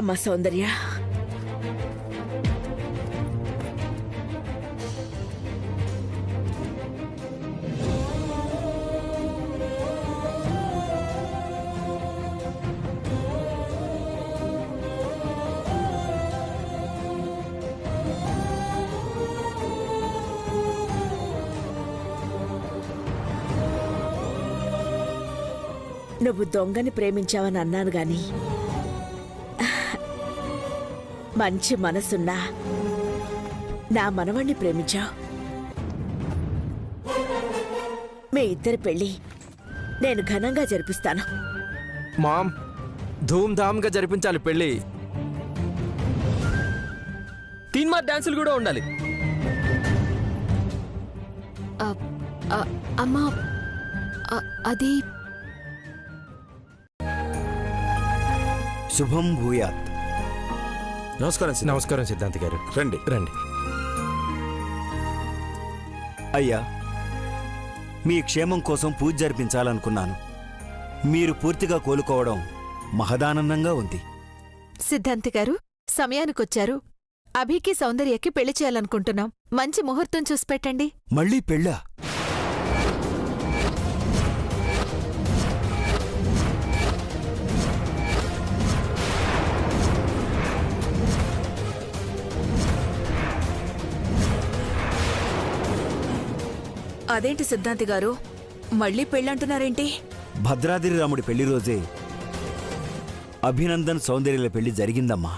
అమ్మా సౌందర్య, నువ్వు దొంగని ప్రేమించావని అన్నాను గాని మంచి మనసున్నా నా మనవణ్ణి ప్రేమించావు. మీ ఇద్దరి పెళ్లి నేను ఘనంగా జరిపిస్తాను. మామ్, ధూమ్ధామ్గా జరిపించాలి పెళ్లి. తీన్మార్ డాన్సులు కూడా ఉండాలి. అమ్మా, అది శుభం భూయాత్. నమస్కారం సిద్ధాంతి గారు. రండి రండి. అయ్యా, మీ క్షేమం కోసం పూజ జరిపించాలనుకున్నాను. మీరు పూర్తిగా కోలుకోవడం మహదానందంగా ఉంది. సిద్ధాంతి గారు సమయానికొచ్చారు. అభికి సౌందర్యకి పెళ్లి చేయాలనుకుంటున్నాం. మంచి ముహూర్తం చూసి పెట్టండి. మళ్ళీ పెళ్ళా? అదేంటి సిద్ధాంతి గారు, మళ్ళీ పెళ్ళంటున్నారేంటి? భద్రాద్రి రాముడి పెళ్లి రోజే అభినందన్ సౌందర్యల పెళ్లి జరిగిందమ్మా.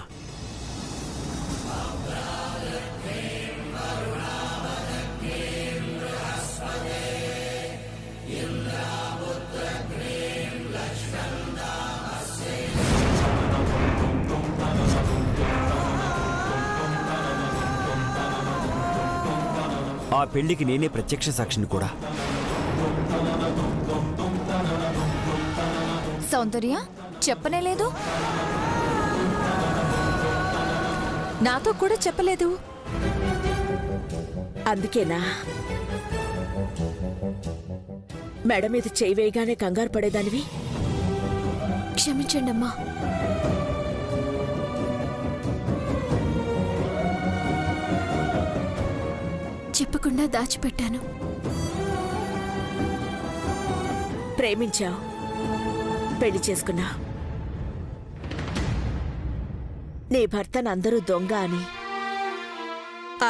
ఆ పెళ్లికి నేనే ప్రత్యక్ష సాక్షిని కూడా. సౌందర్య చెప్పనేలేదు, నాతో కూడా చెప్పలేదు. అందుకేనా మెడ మీద చేయి వేయగానే కంగారు పడేదానివి? క్షమించండి అమ్మా. చెప్పకుండా దాచిపెట్టాను. ప్రేమించావు, పెళ్లి చేసుకున్నా. నీ భర్తను అందరూ దొంగ అని,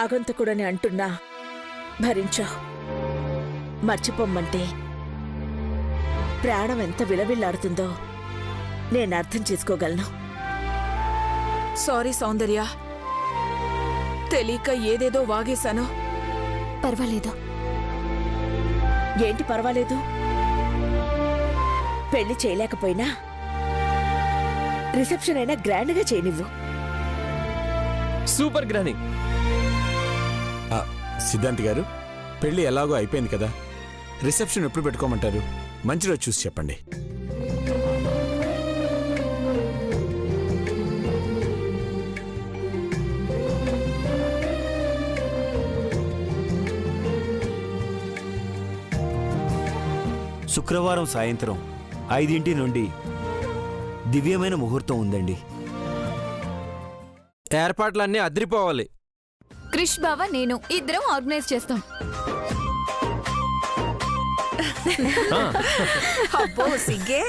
ఆగంతకుడని అంటున్నా భరించావు. మర్చిపోమ్మంటే ప్రాణం ఎంత విలవిల్లాడుతుందో నేను అర్థం చేసుకోగలను. సారీ సౌందర్య, తెలియక ఏదేదో వాగేశాను. పర్వాలేదు. ఏంటి పర్వాలేదు? పెళ్లి చేయలేకపోయినా రిసెప్షన్ అయినా గ్రాండ్గా చేయనివ్వు. సూపర్ గ్రాని. సిద్ధాంతి గారు, పెళ్లి ఎలాగో అయిపోయింది కదా, రిసెప్షన్ ఎప్పుడు పెట్టుకోమంటారు? మంచి రోజు చూసి చెప్పండి. శుక్రవారం సాయంత్రం 5 నుండి దివ్యమైన ముహూర్తం ఉందండి. ఏర్పాట్లన్నీ అదిరిపోవాలి. క్రిష్ బావ నేను ఇద్దరం ఆర్గనైజ్ చేస్తాం. అబ్బో సిగ్గే.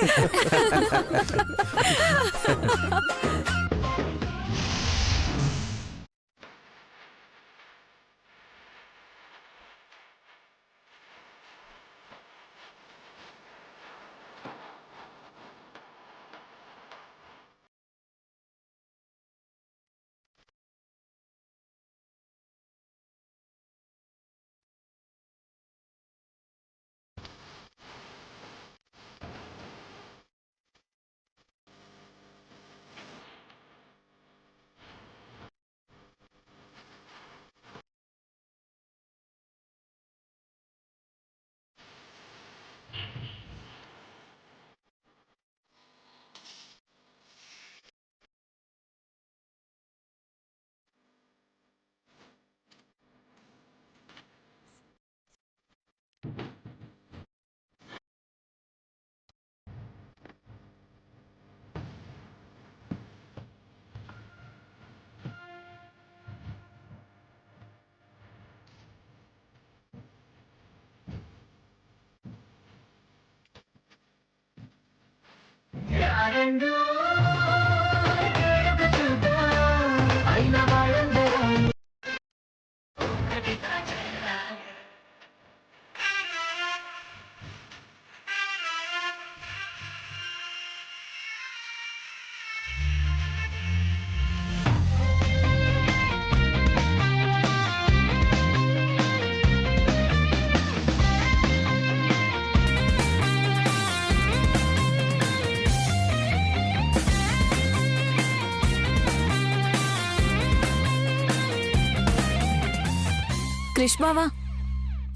క్రిష్ బావా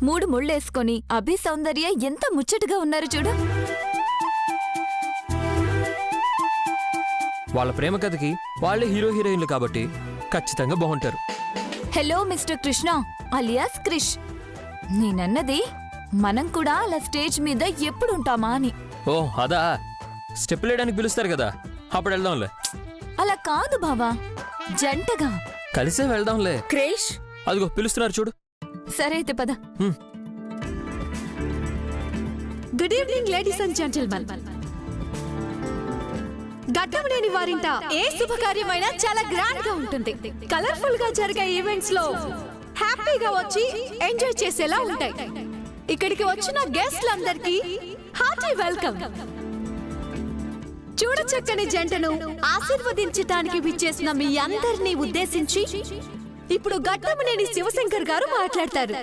3 ముళ్ళేసుకొని అభి సౌందర్య ఎంత ముచ్చటగా ఉన్నారు చూడు. వాళ్ళ ప్రేమ కథకి వాళ్ళే హీరో హీరోయిన్లు కాబట్టి ఖచ్చితంగా బాగుంటారు. Hello mister Krishna alias Krish. నేనన్నది మనం కూడా అలా స్టేజ్ మీద ఎప్పుడు ఉంటామా అని. ఓ అదా, స్టెప్ లేయడానికి పిలుస్తారు కదా, అప్పుడు వెళ్దాంలే. అలా కాదు బావా, జంటగా కలిసే వెళ్దాంలే. క్రేష్, అదిగో పిలుస్తున్నారు చూడు. సరే అయితే పద. Good evening ladies and gentlemen. Gaddamaneni వారింట ఏ శుభకార్యమైనా చాలా గ్రాండ్ గా ఉంటుంది. కలర్ఫుల్ గా జరిగే ఈవెంట్స్ లో హ్యాపీగా వచ్చి ఎంజాయ్ చేసేలా ఉంటాయి. ఇక్కడికి వచ్చిన గెస్ట్లందరికీ హార్టీ వెల్కమ్. చూడచక్కని జంటను ఆశీర్వదించటానికి విచ్చేసిన మీ అందరినీ ఉద్దేశించి ఇప్పుడు గడ్డమనేని శివశంకర్ గారు మాట్లాడతారు.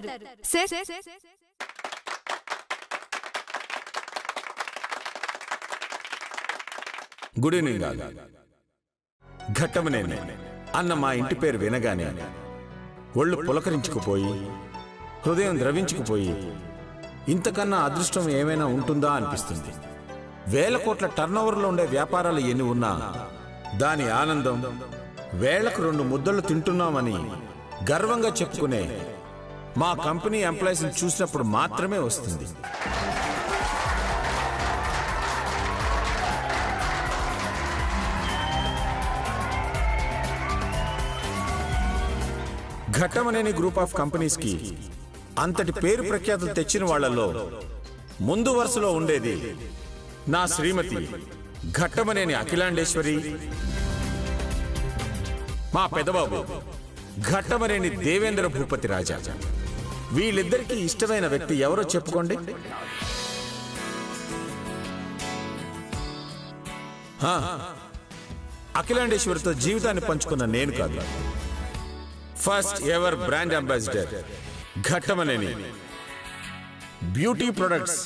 Good evening. ఘట్టమనేని అన్న మా ఇంటి పేరు వినగానే ఒళ్ళు పులకరించుకుపోయి, హృదయం ద్రవించుకుపోయి, ఇంతకన్నా అదృష్టం ఏమైనా ఉంటుందా అనిపిస్తుంది. 1000 కోట్ల టర్నోవర్లో ఉండే వ్యాపారాలు ఎన్ని ఉన్నా దాని ఆనందం వేళ్లకు 2 ముద్దలు తింటున్నామని గర్వంగా చెప్పుకునే మా కంపెనీ ఎంప్లాయీస్ని చూసినప్పుడు మాత్రమే వస్తుంది. ఘట్టమనేని గ్రూప్ ఆఫ్ కంపెనీస్ కి అంతటి పేరు ప్రఖ్యాతులు తెచ్చిన వాళ్లలో ముందు వరుసలో ఉండేది నా శ్రీమతి ఘట్టమనేని అఖిలాండేశ్వరి, మా పెదబాబు ఘట్టమనేని దేవేంద్ర భూపతి రాజా. వీళ్ళిద్దరికీ ఇష్టమైన వ్యక్తి ఎవరో చెప్పుకోండి. అఖిలాండేశ్వరితో జీవితాన్ని పంచుకున్న నేను కాదు, first ever brand ambassador Ghattamaneni beauty products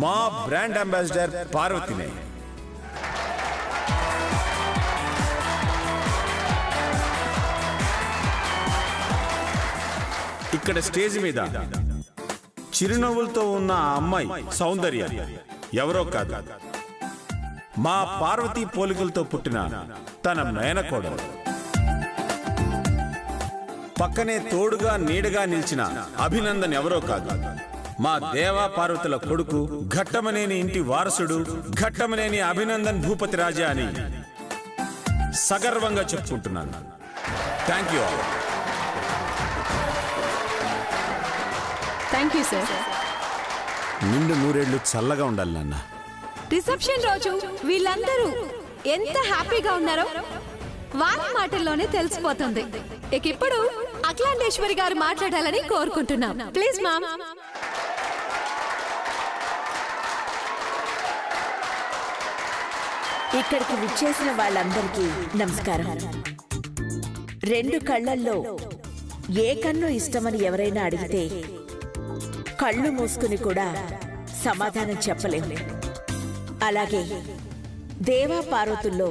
మా బ్రాండ్ అంబాసిడర్ పార్వతినే. ఇక్కడ స్టేజ్ మీద చిరునవ్వులతో ఉన్న ఆ అమ్మాయి సౌందర్య ఎవరో కాదు, మా పార్వతీ పోలికలతో పుట్టిన తన మేనకోడలు. పక్కనే తోడుగా నీడగా నిలిచిన అభినందన్ ఎవరో కాదు, మా దేవా పార్వతుల కొడుకు, ఘట్టమనేని ఇంటి వారసుడు, ఘట్టమనేని అభినందన్ భూపతి రాజా అని సగర్వంగా చెప్పుకుంటున్నాను. Thank you all. Thank you sir. నిండు 100 ఏళ్ళు చల్లగా ఉండాలి నాన్న. రిసెప్షన్ రోజు వీళ్ళందరూ ఎంత హ్యాపీగా ఉన్నారో వారి మాటల్లోనే తెలిసిపోతుంది. ఇక ఇప్పుడు అఖిలాండేశ్వరి గారు మాట్లాడాలని కోరుకుంటున్నాం. Please ma'am. ఇక్కడికి విచ్చేసిన వాళ్ళందరికీ నమస్కారం. 2 కళ్ళల్లో ఏ కన్ను ఇష్టమని ఎవరైనా అడిగితే కళ్ళు మూసుకుని కూడా సమాధానం చెప్పలేము. అలాగే దేవా పార్వతుల్లో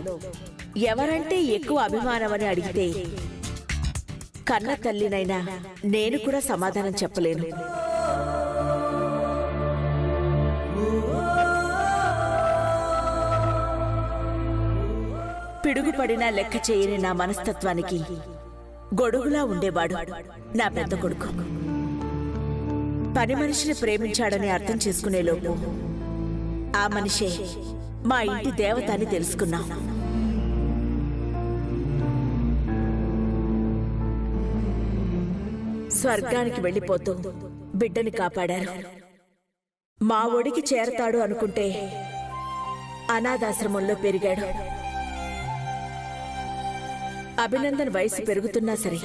ఎవరంటే ఎక్కువ అభిమానమని అడిగితే కన్న తల్లినైనా నేను కూడా సమాధానం చెప్పలేను. పిడుగుపడినా లెక్క చేయని నా మనస్తత్వానికి గొడుగులా ఉండేవాడు నా పెద్ద కొడుకు. పని మనిషిని ప్రేమించాడని అర్థం చేసుకునేలోపు ఆ మనిషే మా ఇంటి దేవత అని తెలుసుకున్నాం. స్వర్గానికి వెళ్ళిపోతూ బిడ్డని కాపాడారు. మా ఒడికి చేరతాడు అనుకుంటే అనాథాశ్రమంలో పెరిగాడు. అభినందన్ వయసు పెరుగుతున్నా సరే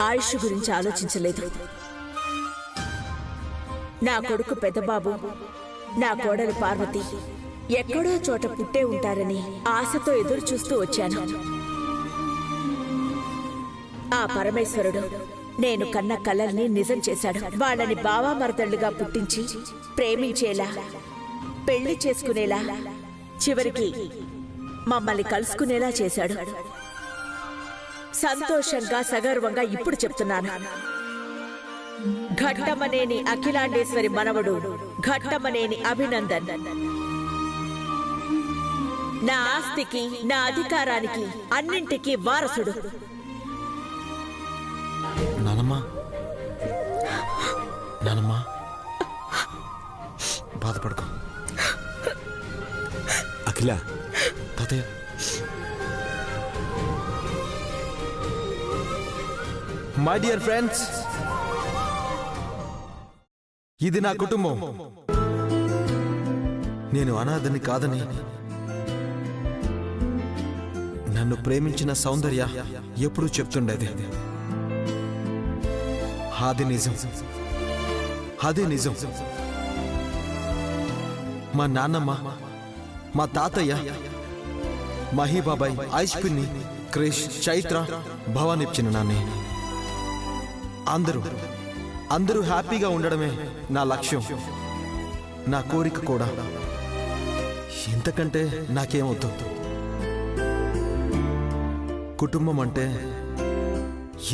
ఆయుష్ గురించి ఆలోచించలేదు. నా కొడుకు పెద్దబాబు, నా కోడలు పార్వతి ఎక్కడో చోట పుట్టే ఉంటారని ఆశతో ఎదురు చూస్తూ వచ్చాను. ఆ పరమేశ్వరుడు నేను కన్న కలల్ని నిజం చేశాడు. వాళ్ళని బావా మరదళ్లుగా పుట్టించి ప్రేమించేలా, పెళ్లి చేసుకునేలా, చివరికి మమ్మల్ని కలుసుకునేలా చేశాడు. సంతోషంగా సగర్వంగా ఇప్పుడు చెప్తున్నాను, ఘట్టమనేని అఖిలాండేశ్వరి మనవడు ఘట్టమనేని అభినందన్ నా ఆస్తికి, నా అధికారానికి, అన్నింటికీ వారసుడు. నానమ్మా, నానమ్మా, బాధపడకు. అఖిల, తాతయ్య, మై డియర్ ఫ్రెండ్స్, ఇది నా కుటుంబం. నేను అనాథని కాదని నన్ను ప్రేమించిన సౌందర్య ఎప్పుడూ చెప్తుండేది. అది నిజం, అదే నిజం. మా నాన్నమ్మ, మా తాతయ్య, మహీబాబాయ్, ఐష్పిన్ని, క్రిష్, చైత్ర, భవానిచ్చిన నాన్ని అందరూ హ్యాపీగా ఉండడమే నా లక్ష్యం, నా కోరిక కూడా. ఇంతకంటే నాకేమవుతు. కుటుంబం అంటే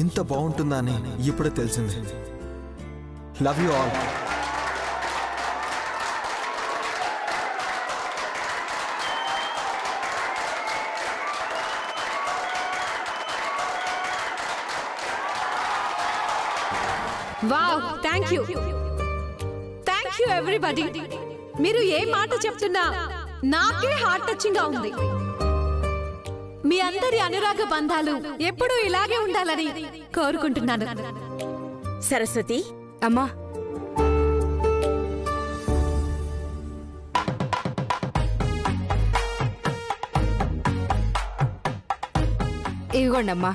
ఇంత బాగుంటుందా అని ఇప్పుడే తెలిసింది. Love you all. Wow, thank you everybody. మీరు ఏ మాట చెప్తున్నా నాకే హార్ట్ టచింగ్ గా ఉంది. మీ అందరి అనురాగ బంధాలు ఎప్పుడూ ఇలాగే ఉండాలని కోరుకుంటున్నాను. సరస్వతి అమ్మా, ఇదిగోండమ్మా.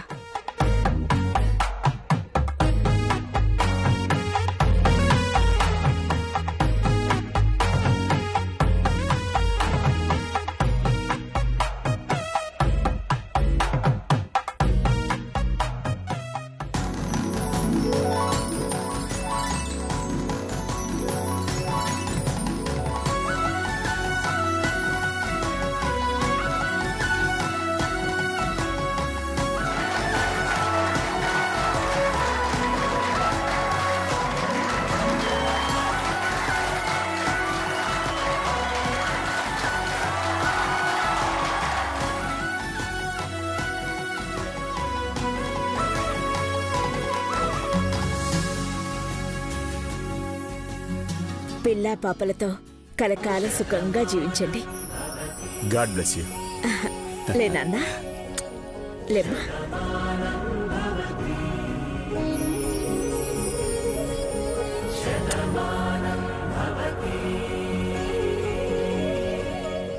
పిల్లా పాపలతో కలకాలం సుఖంగా జీవించండి. God bless you. లేనన్నా, లేమ్మా.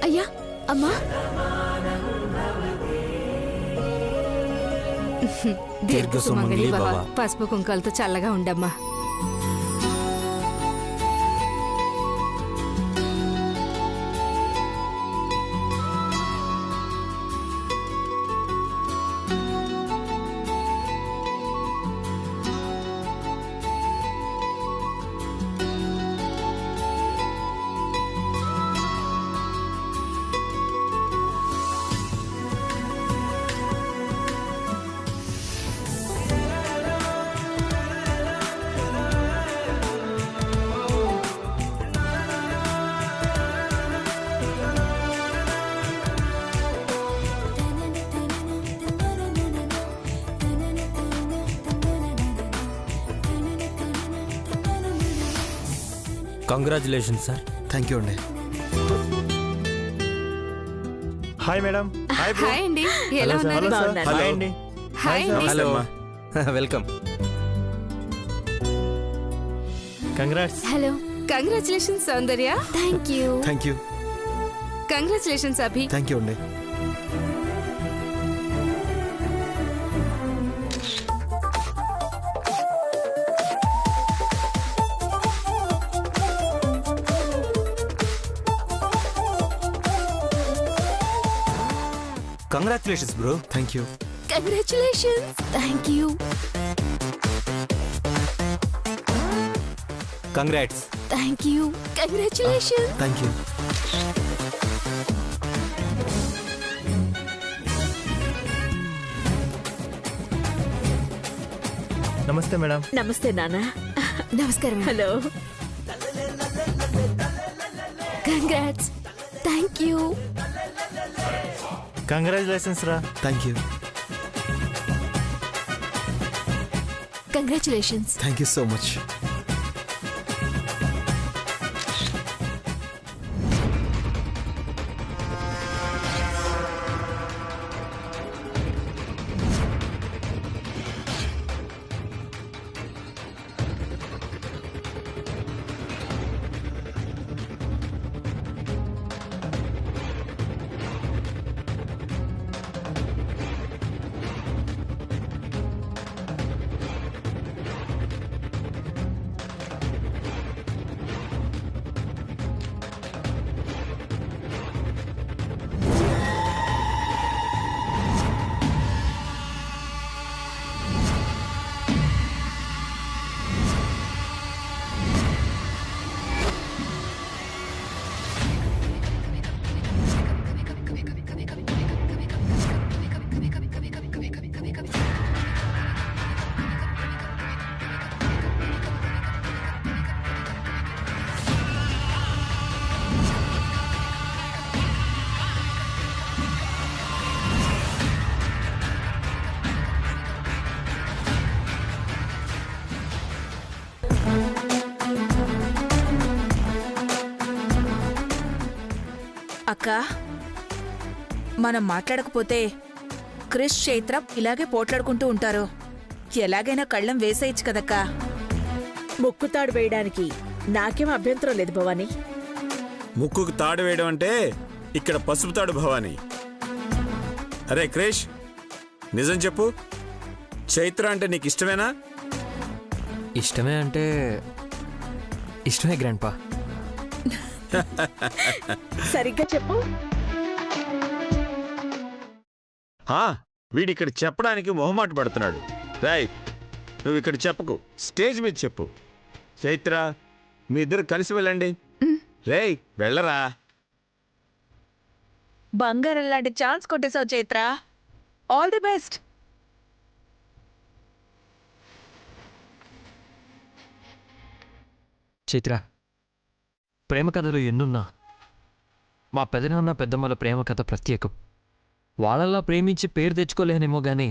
అయ్యా, అమ్మా, దీర్ఘ సుమంగళి భవ. పసుపు కుంకాలతో చల్లగా ఉండమ్మా. Congratulation sir. థ్యాంక్ యూ అండి. Hi madam. Hi bro. Hi అండి, ఎలా ఉన్నారు? బాగున్నాను. హాయ్ అండి. హాయ్ అండి. Hello, welcome. Hello. Congratulations Soundarya. Thank you. Thank you. Congratulations Abhi. Thank you అండి. Congratulations bro. Thank you. Congratulations. Thank you. Congrats. Thank you. Congratulations. Thank you. నమస్తే madam. నమస్తే నాన్న. నమస్కారం. Hello. Congrats. Thank you. Congratulations రా. Thank you. Congratulations. Thank you so much. అక్క, మనం మాట్లాడకపోతే క్రిష్ చైత్ర ఇలాగే పోట్లాడుకుంటూ ఉంటారు. ఎలాగైనా కళ్ళం వేసేయచ్చు కదక్కా. ముక్కుతాడు వేయడానికి నాకేం అభ్యంతరం లేదు భవానీ. ముక్కుకు తాడు వేయడం అంటే ఇక్కడ పసుపు తాడు భవానీ. అరే క్రిష్, నిజం చెప్పు, చైత్ర అంటే నీకు ఇష్టమేనా? ఇష్టమే అంటే ఇష్టమే గ్రాండ్పా. సరిగ్గా చెప్పు. వీడిక్కడ చెప్పడానికి మొహమాట పడుతున్నాడు. రాయ్, నువ్వు ఇక్కడ చెప్పకు, స్టేజ్ మీద చెప్పు. చైత్ర, మీ ఇద్దరు కలిసి వెళ్ళండి. రేయ్ వెళ్ళరా. బంగారం లాంటి ఛాన్స్ కొట్టేశావు Chaitra. All the best. Chaitra, ప్రేమ కథలు ఎన్నున్నా మా పెదనాన్న పెద్దమ్మల ప్రేమ కథ ప్రత్యేకం. వాళ్ళలా ప్రేమించి పేరు తెచ్చుకోలేనేమో కానీ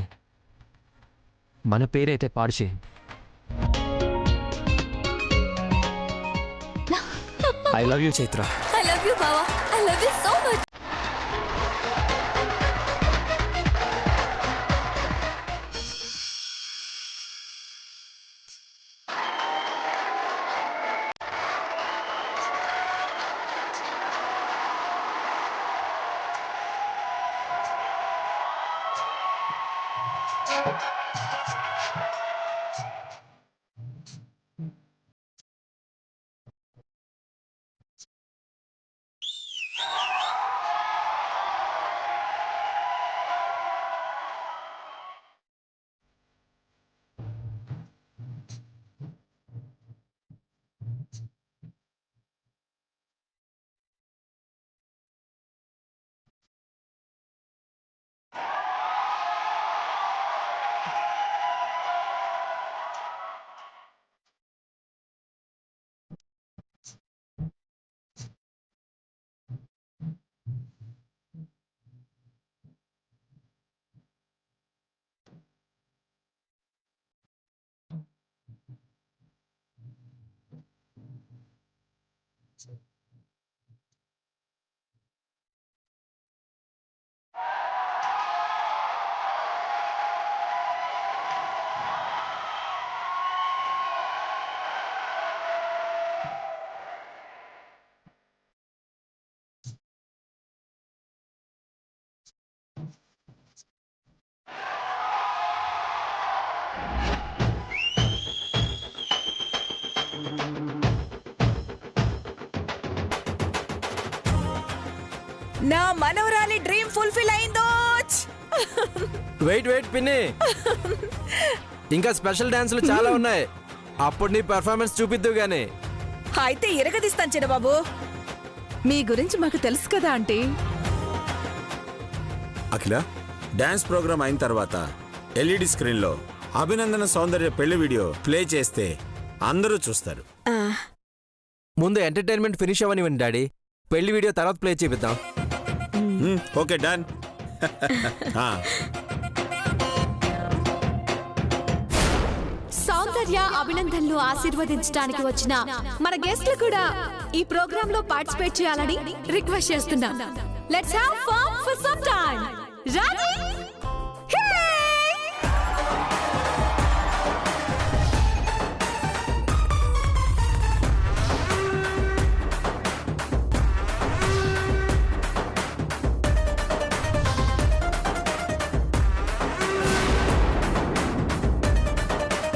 మన పేరైతే పాడు చేయండి. I love you Chaitra. I love you బావా. I love you so much. నా మనవరాలి డ్రీమ్ ఫుల్ఫిల్ అయిందో. వెయిట్ పిన్ని, ఇంకా స్పెషల్ డాన్సులు చాలా ఉన్నాయి. అప్పుడు నీ పెర్ఫార్మెన్స్ చూపిద్దు గానీ. అయితే ఇరగదీస్తాను చిన్నబాబు. మీ గురించి మాకు తెలుసు కదా ఆంటీ. అఖిల, డాన్స్ ప్రోగ్రామ్ అయిన తర్వాత ఎల్ఈడి స్క్రీన్లో అభినందన సౌందర్య పెళ్లి వీడియో ప్లే చేస్తే అందరూ చూస్తారు. ముందు ఎంటర్టైన్మెంట్ ఫినిష్ అవ్వనివ్వండి డాడీ. పెళ్లి వీడియో తర్వాత ప్లే చేపిద్దాం. Okay done. సౌందర్య అభినందనలు ఆశీర్వదించడానికి వచ్చిన మన గెస్ట్లు కూడా ఈ ప్రోగ్రామ్ లో పార్టిసిపేట్ చేయాలని రిక్వెస్ట్ చేస్తున్నాం. Let's have fun for some time. Ready?